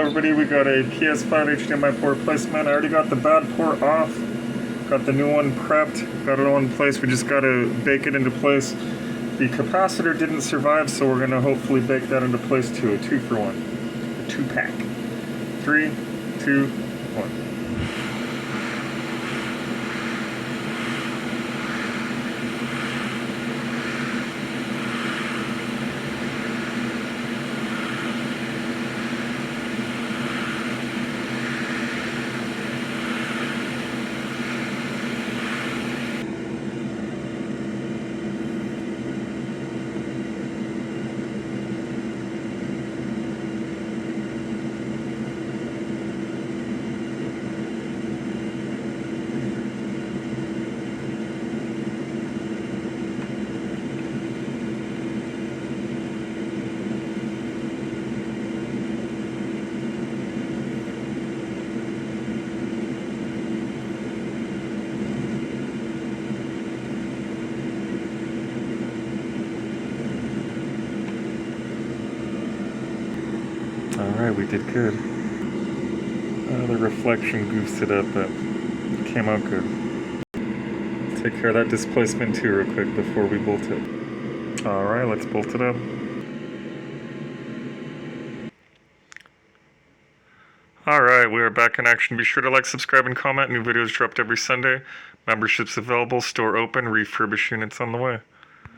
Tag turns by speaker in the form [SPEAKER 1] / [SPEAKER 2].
[SPEAKER 1] everybody, we got a PS5 HDMI port placement. I already got the bad port off. Got the new one prepped. Got it all in place. We just got to bake it into place. The capacitor didn't survive, so we're going to hopefully bake that into place too. A 2-for-1. A 2-pack. 3, 2, 1. Alright, we did good. The reflection goofs it up, but it came out good. Take care of that displacement too real quick before we bolt it. Alright, let's bolt it up. Alright, we are back in action. Be sure to like, subscribe, and comment. New videos dropped every Sunday. Memberships available, store open, refurbished units on the way.